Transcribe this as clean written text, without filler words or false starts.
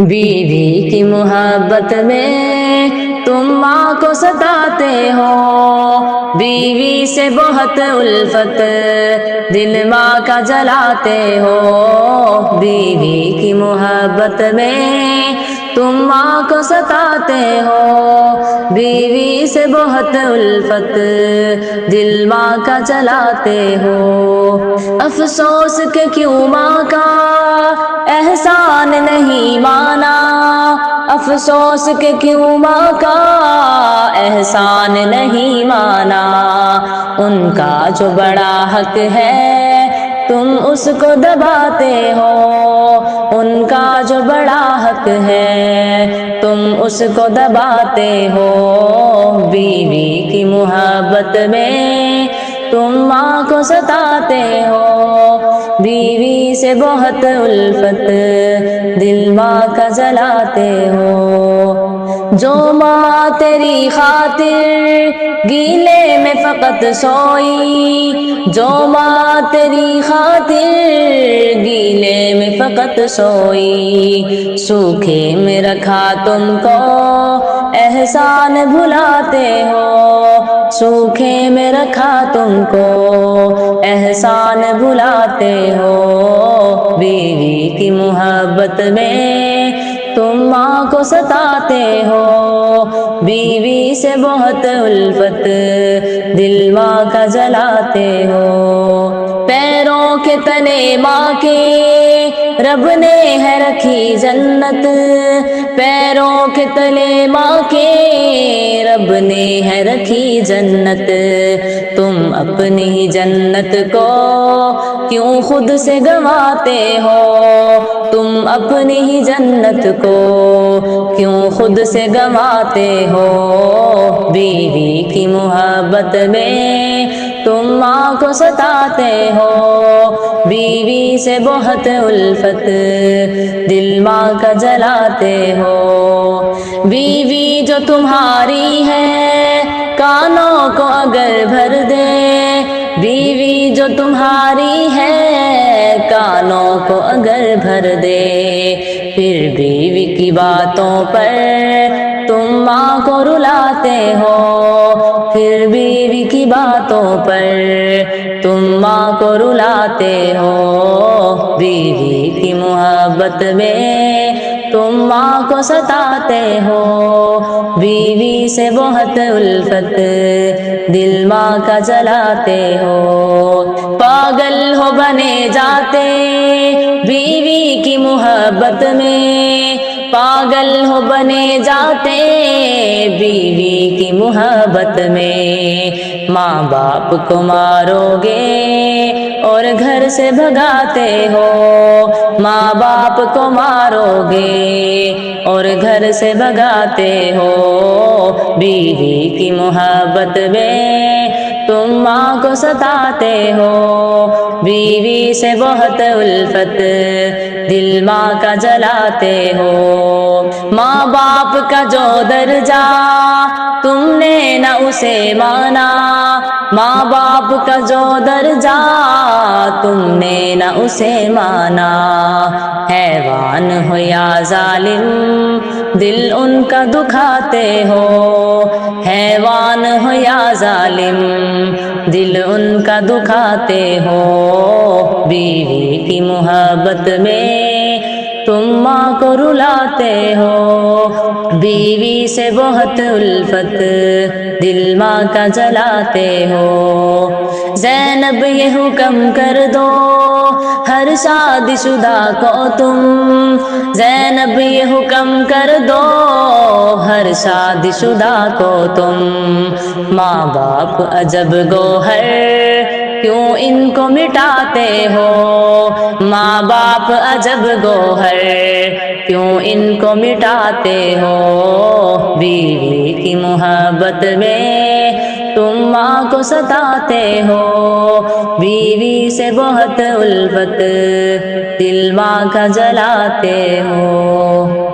بیوی کی محبت میں تم ماں کو ستاتے ہو، بیوی سے بہت الفت دل ماں کا جلاتے ہو، بیوی کی محبت میں تم ماں کو ستاتے ہو، بیوی سے بہت الفت دل ماں کا جلاتے ہو، افسوس کہ کیوں ماں کا احسان نہیں مانا، افسوس کہ کیوں ماں کا احسان نہیں مانا، ان کا جو بڑا حق ہے تم اس کو دباتے ہو، ان کا جو بڑا حق ہے تم اس کو دباتے ہو، بیوی کی محبت میں تم ماں کو ستاتے ہو، بیوی سے بہت الفت دل ماں کا جلاتے ہو، جو ماں تیری خاطر گیلے میں فقط سوئی، جو ماں تیری خاطر گیلے میں فقط سوئی، سوکھے میں رکھا تم کو احسان بھلاتے ہو، سوکھے میں رکھا تم کو احسان بھلاتے ہو، بیوی کی محبت میں تم ماں کو ستاتے ہو، بیوی سے بہت الفت دل ماں کا جلاتے ہو، پیروں کے تلے ماں کے رب نے ہے رکھی جنت، پیروں کے تلے ماں کے رب نے ہے رکھی جنت، تم اپنی ہی جنت کو کیوں خود سے گنواتے ہو، تم اپنی ہی جنت کو کیوں خود سے گنواتے ہو، بیوی کی محبت میں تم ماں کو ستاتے ہو، بیوی سے بہت الفت دل ماں کا جلاتے ہو، بیوی جو تمہاری ہے کانوں کو اگر بھر دے، بیوی جو تمہاری ہے کانوں کو اگر بھر دے، پھر بیوی کی باتوں پر تم ماں کو رلاتے ہو، پھر بیوی کی باتوں پر تم ماں کو رلاتے ہو، بیوی کی محبت میں تم ماں کو ستاتے ہو، بیوی سے بہت الفت دل ماں کا جلاتے ہو، پاگل ہو بنے جاتے بیوی کی محبت میں، پاگل ہو بنے جاتے بیوی کی محبت میں، ماں باپ کو مارو گے اور گھر سے بھگاتے ہو، ماں باپ کو مارو گے اور گھر سے بھگاتے ہو، بیوی کی محبت میں تم ماں کو ستاتے ہو، بیوی سے بہت الفت دل ماں کا جلاتے ہو، ماں باپ کا جو درجہ تم نے نہ اسے مانا، ماں باپ کا جو درجہ تم نے نہ اسے مانا، حیوان ہو یا ظالم دل ان کا دکھاتے ہو، حیوان ہو یا ظالم دل ان کا دکھاتے ہو، بیوی کی محبت میں تم ماں کو رلاتے ہو، بیوی سے بہت الفت دل ماں کا جلاتے ہو، زینب یہ حکم کر دو ہر شادی شدہ کو تم، زینب یہ حکم کر دو ہر شادی شدہ کو تم، ماں باپ عجب گوہر کیوں ان کو مٹاتے ہو، ماں باپ عجب گوہر کیوں ان کو مٹاتے ہو، بیوی کی محبت میں تم ماں کو ستاتے ہو، بیوی سے بہت الفت دل ماں کا جلاتے ہو۔